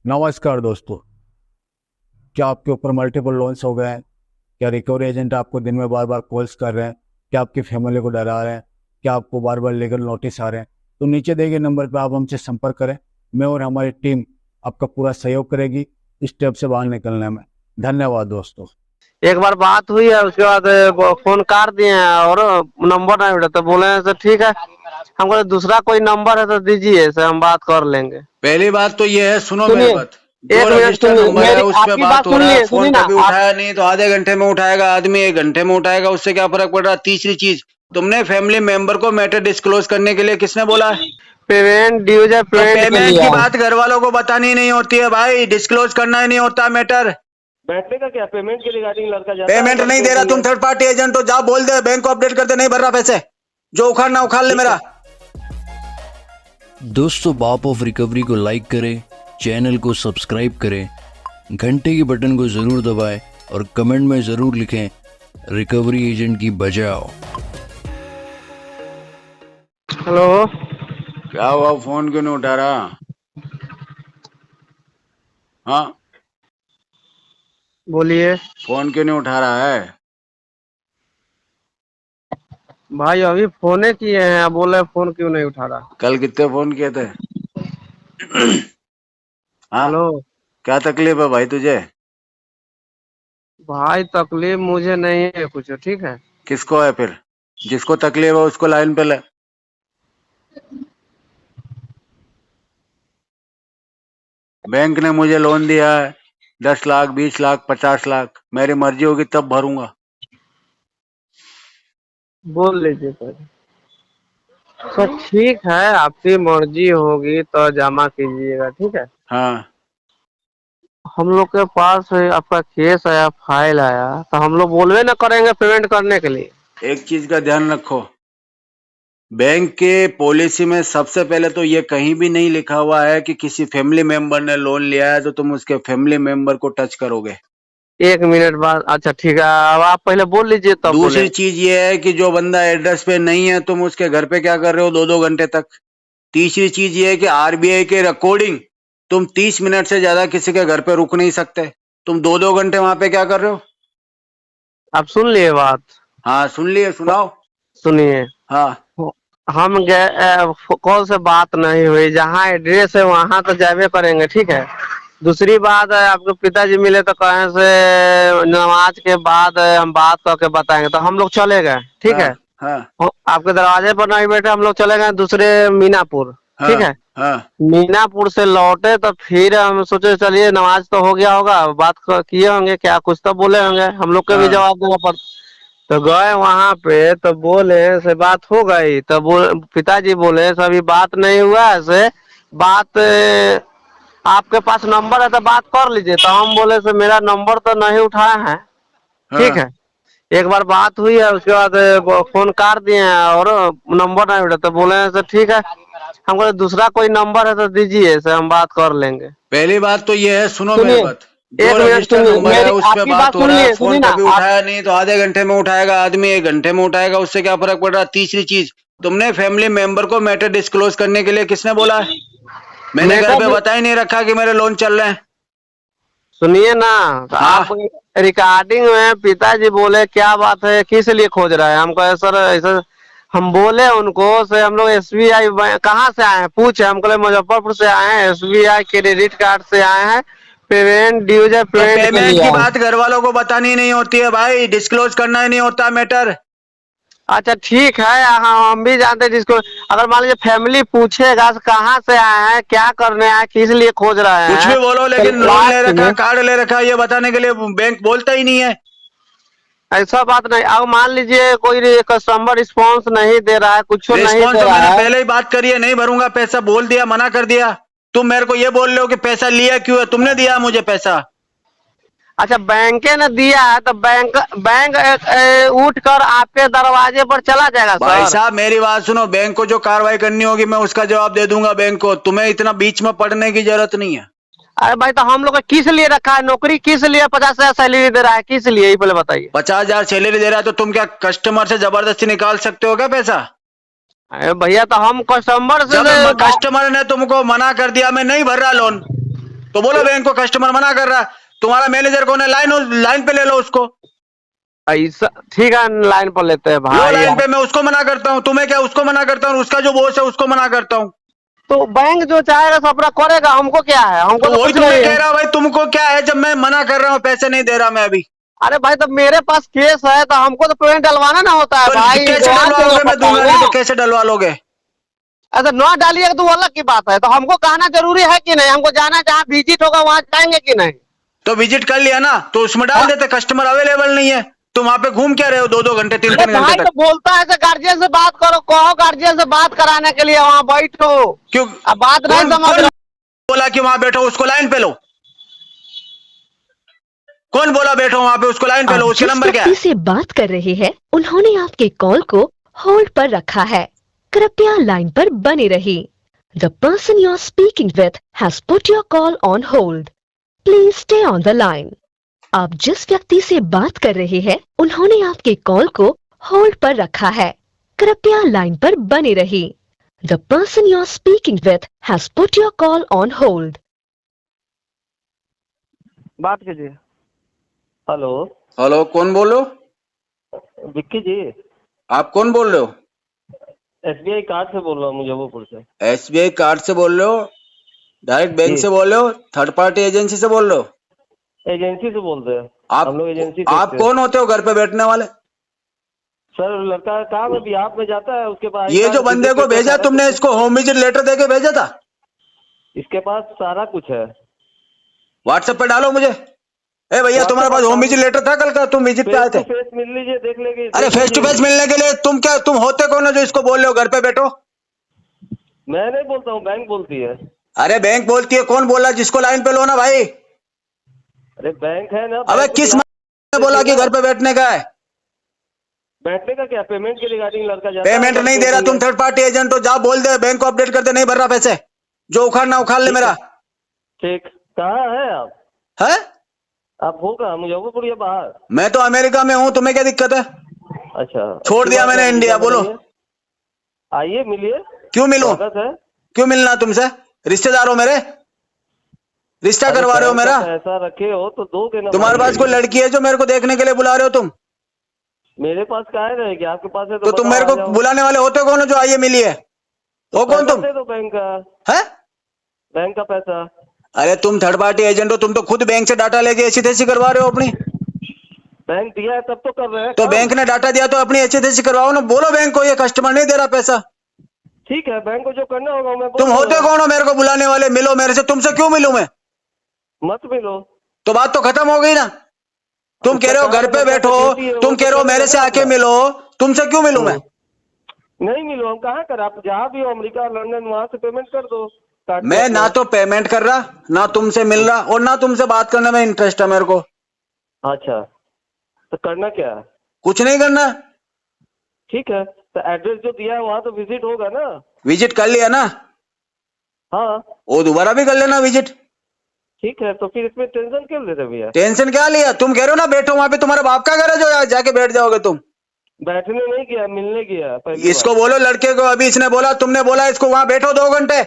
नमस्कार दोस्तों। क्या आपके ऊपर मल्टीपल लोन्स हो गए हैं? क्या रिकवरी एजेंट आपको दिन में बार बार कॉल्स कर रहे हैं? क्या आपकी फैमिली को डरा रहे हैं? क्या आपको बार बार लीगल नोटिस आ रहे हैं? तो नीचे दिए गए नंबर पर आप हमसे संपर्क करें। मैं और हमारी टीम आपका पूरा सहयोग करेगी इस स्टेप से बाहर निकलने में। धन्यवाद दोस्तों। एक बार बात हुई है, उसके बाद फोन काट दिए हैं और नंबर नहीं उठा तो बोले हैं सर ठीक है, हमको दूसरा कोई नंबर है तो दीजिए सर, हम बात कर लेंगे। पहली बात तो ये है, सुनो मेरी सुनिए, बात। जो एक मिनट रजिस्टर सुनिए, नंबर है मेरी उस पे आपकी बात बात हो सुन रहा है। लिए, सुनिए फोन ना कभी आप। उठाया नहीं तो आधे घंटे में उठाएगा आदमी, 1 घंटे में उठाएगा, उससे क्या फर्क पड़ रहा है। तीसरी चीज, तुमने फैमिली मेंबर को मैटर डिस्क्लोज करने के लिए किसने बोला है? पेमेंट ड्यूज है, तो पेमेंट के पेमेंट लिए की है। बात घर वालों को बतानी नहीं होती है भाई, डिस्क्लोज करना ही नहीं होता मैटर। बैठने का क्या पेमेंट के रिगार्डिंग लड़का जाता है पेमेंट नहीं लड़के दे रहा, के तुम लिए। थर्ड पार्टी एजेंट हो, जाओ बोल दे बैंक को अपडेट कर दे, नहीं भर रहा पैसे, जो उखाड़ना उखाड़ ले ठीक है। मेरा। दोस्तों, बाप ऑफ रिकवरी को लाइक करें, चैनल को सब्सक्राइब करें, घंटे के बटन को ज़रूर दबाएं और कमेंट में ज़रूर लिखें रिकवरी एजेंट की बजाओ। हेलो, क्या हुआ, फोन क्यों नहीं उठा रहा? हाँ, बोलिए फोन क्यों नहीं उठा रहा है? भाई, अभी फोने किए हैं, आप बोल रहे फोन क्यों नहीं उठा रहा। कल कितने फोन किए थे? हाँ, हेलो क्या तकलीफ है भाई तुझे? भाई, तकलीफ मुझे नहीं है कुछ, ठीक है। किसको है फिर? जिसको तकलीफ है उसको लाइन पे ले। बैंक ने मुझे लोन दिया है 10 लाख, 20 लाख, 50 लाख, मेरी मर्जी होगी तब भरूंगा। बोल लीजिए सर। सर ठीक है, आपकी मर्जी होगी तो जमा कीजिएगा, ठीक है। हाँ, हम लोग के पास आपका केस आया, फाइल आया, तो हम लोग बोलवे ना करेंगे पेमेंट करने के लिए। एक चीज का ध्यान रखो, बैंक के पॉलिसी में सबसे पहले तो ये कहीं भी नहीं लिखा हुआ है कि किसी फैमिली मेंबर ने लोन लिया है तो तुम उसके फैमिली मेंबर को टच करोगे। 1 मिनट बाद, अच्छा ठीक है, अब आप पहले बोल लीजिए तब बोले। दूसरी चीज ये है कि जो बंदा एड्रेस पे नहीं है तुम उसके घर पे क्या कर रहे हो 2-2 घंटे तक। तीसरी चीज ये है कि आरबीआई के अकॉर्डिंग तुम 30 मिनट से ज्यादा किसी के घर पे रुक नहीं सकते। तुम 2-2 घंटे वहां पे क्या कर रहे हो? आप सुन लिए बात। हाँ सुन लिए, सुनाओ। सुनिए, हाँ, हम गए, कॉल से बात नहीं हुई, जहाँ एड्रेस है वहां तो जावे करेंगे, ठीक है। दूसरी बात है, आपके पिताजी मिले तो कहे से नमाज के बाद हम बात करके बताएंगे, तो हम लोग चले गए, ठीक हाँ, है। हाँ, आपके दरवाजे पर नहीं बैठे, हम लोग चले गए दूसरे मीनापुर, हाँ, ठीक है। हाँ, मीनापुर से लौटे तो फिर हम सोचे चलिए नमाज तो हो गया होगा, बात किए होंगे, क्या कुछ तो बोले होंगे, हम लोग को भी हाँ, जवाब देना पड़ता। तो गए वहां पे तो बोले से बात हो गई, तो पिताजी बोले से अभी बात नहीं हुआ है, से बात आपके पास नंबर है तो बात कर लीजिए। तो हम बोले से मेरा नंबर तो नहीं उठाया है, ठीक हाँ। है। एक बार बात हुई है, उसके बाद फोन काट दिए हैं और नंबर नहीं उठा तो बोले से ठीक है, हमको दूसरा कोई नंबर है तो दीजिए सर, हम बात कर लेंगे। पहली बात तो ये है, सुनो मेरी सुनिए, बात। जो एक मिनट रजिस्टर सुनिए, नंबर है मेरी उस पे आपकी बात बात हो सुन रहा है। लिए, सुनिए फोन ना कभी आप। उठाया नहीं तो आधे घंटे में उठाएगा आदमी, 1 घंटे में उठाएगा, उससे क्या फर्क पड़ रहा है। तीसरी चीज, तुमने फैमिली मेंबर को मैटर डिस्क्लोज करने के लिए किसने बोला है? मैंने घर पे मैटर, बता ही नहीं रखा कि मेरे लोन चल रहे हैं। सुनिए ना, तो आप हाँ, रिकॉर्डिंग में पिताजी बोले क्या बात है, किस लिए खोज रहा है, हम कहे सर ऐसा। हम बोले उनको से हम लोग एसबीआई कहाँ से आए हैं, पूछे, हम कहे मुजफ्फरपुर से आए हैं, एसबीआई क्रेडिट कार्ड से आए हैं, पेमेंट ड्यूज है, तो पेमेंट के पेमेंट लिए की आए हैं। बात घर वालों को बतानी नहीं होती है भाई, डिस्क्लोज करना ही नहीं होता मैटर। अच्छा ठीक है, हम भी जानते हैं जिसको, अगर मान लीजिए फैमिली पूछेगा कहाँ से आए हैं, क्या करने आए, किस लिए खोज रहे कुछ हैं, भी बोलो, तो लेकिन लोन ले लास्ट रखा, में कार्ड ले रखा, ये बताने के लिए बैंक बोलता ही नहीं है। ऐसा बात नहीं। अब मान लीजिए कोई कस्टमर रिस्पॉन्स नहीं दे रहा है, कुछ नहीं रिस्पॉन्स दे तो रहा मैंने है। पहले ही बात करी है, नहीं भरूंगा पैसा बोल दिया, मना कर दिया। तुम मेरे को ये बोल रहे हो कि पैसा लिया क्यों है? तुमने दिया मुझे पैसा। अच्छा, बैंके ने दिया है तो बैंक बैंक उठ कर आपके दरवाजे पर चला जाएगा भाई सर। साहब मेरी बात सुनो, बैंक को जो कार्रवाई करनी होगी मैं उसका जवाब दे दूंगा बैंक को, तुम्हें इतना बीच में पड़ने की जरूरत नहीं है। अरे भाई, तो हम लोग को किस लिए रखा है, नौकरी किस लिए, 50,000 सैलरी दे रहा है, किस लिए, ये पहले बताइए। 50,000 सैलरी दे रहा है तो तुम क्या कस्टमर से जबरदस्ती निकाल सकते हो क्या पैसा? अरे भैया, तो हम कस्टमर से जब कस्टमर ने तुमको मना कर दिया, मैं नहीं भर रहा लोन, तो बोलो बैंक को कस्टमर मना कर रहा है, तुम्हारा मैनेजर कौन है, लाइन पे ले लो उसको। ऐसा ठीक है, लाइन पर लेते हैं लो भाई। लाइन पे, मैं उसको मना करता हूँ, तुम्हें क्या उसको मना करता हूँ, उसका जो बॉस है उसको मना करता हूँ। तो बैंक जो चाहेगा सब अपना करेगा, हमको क्या है, हमको तो तो वही कुछ तुम्हें नहीं कह है। रहा हूँ भाई, तुमको क्या है, जब मैं मना कर रहा हूँ पैसे नहीं दे रहा मैं अभी, अरे भाई तो मेरे पास केस है तो हमको तो पेमेंट डलवाना ना होता है तो भाई। कैसे तो आप डलवा देना लोगे, मैं पड़ता दूंगा नहीं है। तो कैसे डलवा लोगे। अगर ना डालिएगा तो वो अलग की बात है, तो हमको कहना जरूरी है कि नहीं, हमको जाना जहाँ विजिट होगा वहां जाएंगे कि नहीं। तो विजिट कर लिया ना, तो उसमें डाल देते कस्टमर अवेलेबल नहीं है, तुम वहां पे घूम क्या रहे हो 2-2 घंटे, अरे 3-3 घंटे भाई तो तक। बोलता है गार्जियन से बात करो, कहो गार्जियन से बात कराने के लिए वहाँ बैठो। क्यों, अब बात नहीं कौन समझ कौन रहे। बोला कि वहां बैठो, उसको लाइन पे लो। कौन बोला बैठो वहां पे, उसको लाइन पे लो, आप उसके जिस नंबर क्या व्यक्ति है। से बात कर रहे हैं उन्होंने आपके कॉल को होल्ड पर रखा है, कृपया लाइन पर बने रहिए। The person you are speaking with has put your call on hold, please stay on the line. आप जिस व्यक्ति से बात कर रहे हैं उन्होंने आपके कॉल को होल्ड पर रखा है, कृपया लाइन पर बने रहिए। The person you are speaking with has put your call on hold. बात कीजिए। हेलो, हेलो, कौन बोल रहे हो, विक्की जी, आप कौन बोल रहे हो। एसबीआई कार्ड से बोल रहा हूँ, मुजफ्फरपुर से। एसबीआई कार्ड से बोल रहे हो, डायरेक्ट बैंक जी, से बोल रहे हो, थर्ड पार्टी एजेंसी से बोल रहे हो। एजेंसी से बोलते हैं। आप हम लोग एजेंसी आप देखते हैं। कौन होते हो घर पे बैठने वाले। सर लड़का का काम है, बिहार में जाता है, उसके पास ये जो बंदे को भेजा तुमने, इसको होम विजिट लेटर देके भेजा था, इसके पास सारा कुछ है। व्हाट्सएप पे डालो मुझे। ए भैया, तुम्हारे पास होम विजिट लेटर था कल का, तुम विजिट पे आए फेस टू थे। फेस मिल लीजिए, देख लेंगे। अरे फेस टू फेस मिलने के लिए तुम होते कौन हो जो इसको बोल रहे हो घर पे बैठो। मैं नहीं बोलता हूँ, बैंक बोलती है। अरे बैंक बोलती है, कौन बोला, जिसको लाइन पे लो ना भाई। अरे बैंक है ना। अबे बैंक किस को ने बोला कि घर पे बैठने का है। बैठने का क्या, पेमेंट के रिगार्डिंग लड़का जाता है। पेमेंट नहीं दे रहा, तुम थर्ड पार्टी एजेंट हो, जाओ बोल दे बैंक को अपडेट कर दे, नहीं भर रहा पैसे, जो उखाड़ना उखाड़ ले मेरा। ठीक, कहाँ है आप? है, आप हो कहाँ, मुजफ्फरपुर या बाहर? मैं तो अमेरिका में हूँ, तुम्हें क्या दिक्कत है। अच्छा, छोड़ दिया मैंने इंडिया, बोलो। आइए मिलिए, क्यों मिलूं, स्वागत है। क्यों मिलना तुमसे, रिश्तेदार हो मेरे, रिश्ता अरे करवा रहे हो बैंक का मेरा। पैसा रखे हो तो दोगे ना तुम्हारे भाई। पास कोई लड़की है जो मेरे को देखने के लिए बुला रहे हो तुम। मेरे पास काहे रहेगी, आपके पास है तो तुम बताओ, मेरे आ को जाओ। बुलाने वाले होते कौन हो जो आइए मिलिए, वो कौन पैसा तुम दे दो बैंक का, है। बैंक का पैसा। अरे तुम थर्ड पार्टी एजेंट हो, तुम तो खुद बैंक से डाटा लेके ऐसी तैसी करवा रहे हो अपनी। बैंक दिया है तब तो कर रहे हैं तो काम। बैंक ने डाटा दिया तो अपनी ऐसी तैसी करवाओ ना, बोलो बैंक को ये कस्टमर नहीं दे रहा पैसा। ठीक है, बैंक को जो करना होगा मैं बोल तुम होते दूंगा। कौन हो मेरे को बुलाने वाले, मिलो मेरे से, तुमसे क्यों मिलूं मैं। मत मिलो। तो बात तो खत्म हो गई ना, तुम कह रहे हो घर पे बैठो, तुम कह रहे हो मेरे से आके मिलो, तुमसे क्यों मिलूं मैं। नहीं मिलो, हम कहाँ कर, आप जहाँ भी हो, अमेरिका लंदन, वहां से पेमेंट कर दो। काट मैं दो ना अपना। तो पेमेंट कर रहा, ना तुमसे मिल रहा, और ना तुमसे बात करने में इंटरेस्ट है मेरे को। अच्छा, तो करना क्या है? कुछ नहीं करना। ठीक है, तो एड्रेस जो दिया है वहां तो विजिट होगा ना। विजिट कर लिया ना, हाँ वो दोबारा भी कर लेना विजिट। ठीक है, तो फिर इसमें टेंशन क्यों ले रहे भैया? टेंशन क्या लिया, तुम कह रहे हो ना बैठो वहां पे, तुम्हारे बाप का घर है जो जाके बैठ जाओगे तुम। बैठने नहीं गया, मिलने गया पहली इसको बार। बोलो लड़के को, अभी इसने बोला, तुमने बोला इसको वहां बैठो 2 घंटे।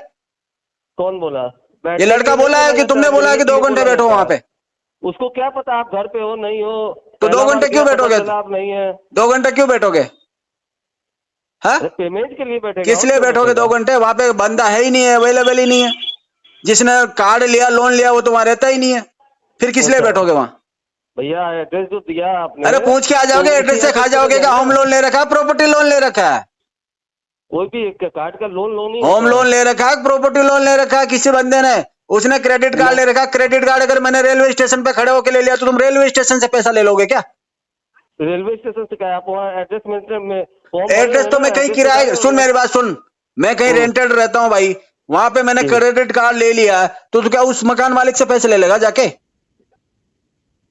कौन बोला? ये बैठने लड़का के लिए बोला है बोला कि जाता तुमने बोला है कि मिलने 2 के लिए घंटे बोला बैठो जाता वहां है। पे। उसको क्या पता आप घर पे हो नहीं हो। तो 2 पहला बार घंटे गया, क्यों पता बैठोगे, चला आप नहीं है। 2 घंटे क्यों बैठोगे, हाँ अरे पेमेंट के लिए बैठेगा। किस और लिए क्यों बैठोगे बैठेगा? 2 घंटे, वहां पे बंदा है ही नहीं है, अवेलेबल ही नहीं है। जिसने कार्ड लिया, लोन लिया, वो तुम्हारा रहता ही नहीं है, फिर किस लिए अच्छा। बैठोगे वहां। भैया एड्रेस जो दिया आपने, अरे पूछ के आ जाओगे, तो एड्रेस उसी से खा address पे जाओगे तो क्या, जाएगा। होम लोन ले रखा है, प्रॉपर्टी लोन ले रखा है। कोई भी एक कार्ड का लोन ही होम होता लोन है। ले रखा है, प्रॉपर्टी लोन ले रखा है किसी बंदे ने, उसने क्रेडिट कार्ड ले रखा है। क्रेडिट कार्ड अगर मैंने रेलवे स्टेशन पे खड़े होकर ले लिया तो तुम रेलवे स्टेशन से पैसा ले लोगे क्या। रेलवे स्टेशन से क्या आप वहाँ एड्रेस में एड्रेस तो मैं कहीं किराए, सुन मेरी बात सुन, मैं कहीं रेंटेड रहता हूँ भाई, वहां पे मैंने क्रेडिट कार्ड ले लिया तो क्या उस मकान मालिक से पैसे ले लेगा जाके,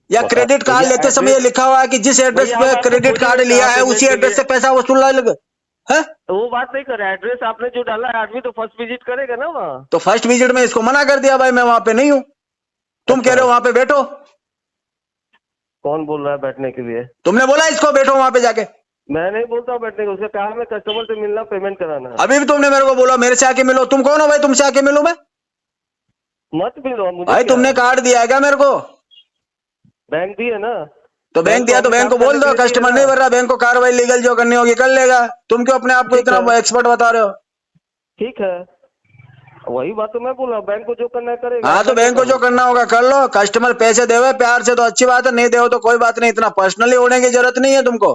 या क्रेडिट कार्ड लेते समय लिखा हुआ है कि जिस एड्रेस पे क्रेडिट कार्ड लिया है उसी एड्रेस से पैसा वसूल लगे है। तो वो बात नहीं करे, एड्रेस आपने जो डाला है आदमी तो फर्स्ट विजिट करेगा ना वहाँ। तो फर्स्ट विजिट में इसको मना कर दिया भाई, मैं वहां पे नहीं हूँ, तुम कह रहे हो वहां पे बैठो। कौन बोल रहा है बैठने के लिए? तुमने बोला इसको बैठो वहां पे जाके। मैं नहीं बोलता हूँ बैठने को, उसका काम है कस्टमर से मिलना, पेमेंट कराना है। अभी भी तुमने मेरे को बोला मेरे से आके मिलो, तुम कौन हो भाई, तुमसे आके मिलूं मैं। मत मिलो मुझे। भाई क्या? तुमने कार्ड दिया है क्या मेरे को? बैंक दी है ना। तो बैंक दिया तो बैंक को बोल दो कस्टमर नहीं भर रहा, बैंक को कार्रवाई लीगल जो करनी होगी कर लेगा। तुम क्यों अपने आप को ठीक इतना है। एक्सपर्ट बता रहे हो? ठीक है, वही बात तो मैं बोल रहा हूँ, बैंक को जो करना है करेगा। हाँ तो बैंक को जो करना होगा कर लो। कस्टमर पैसे देवे प्यार से तो अच्छी बात है, नहीं देव तो कोई बात नहीं। इतना पर्सनली होने की जरूरत नहीं है तुमको।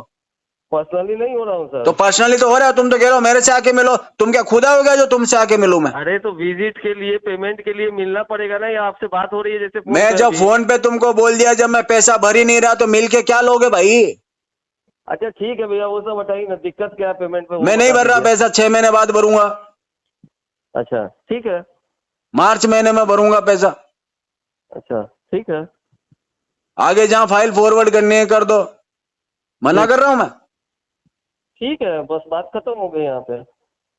पर्सनली नहीं हो रहा हूँ सर। तो पर्सनली तो हो रहा है, तुम तो कह रहे हो मेरे से आके मिलो। तुम क्या खुदा हो गया जो तुमसे आके मिलूं मैं? अरे तो विजिट के लिए पेमेंट के लिए मिलना पड़ेगा ना, या आपसे बात हो रही है जैसे फोन मैं पे जब अभी। फोन पे तुमको बोल दिया जब मैं पैसा भर ही नहीं रहा तो मिल के क्या लोगे भाई? अच्छा ठीक है भैया, वो सब बताइए ना, दिक्कत क्या है पेमेंट पे वो मैं नहीं बता भर रहा दीजिए। पैसा, 6 महीने बाद भरूंगा। अच्छा ठीक है। मार्च महीने में भरूंगा पैसा। अच्छा ठीक है। आगे जहां फाइल फॉरवर्ड करनी है कर दो, मना कर रहा हूं मैं? ठीक है, बस बात खत्म हो गई यहाँ पे।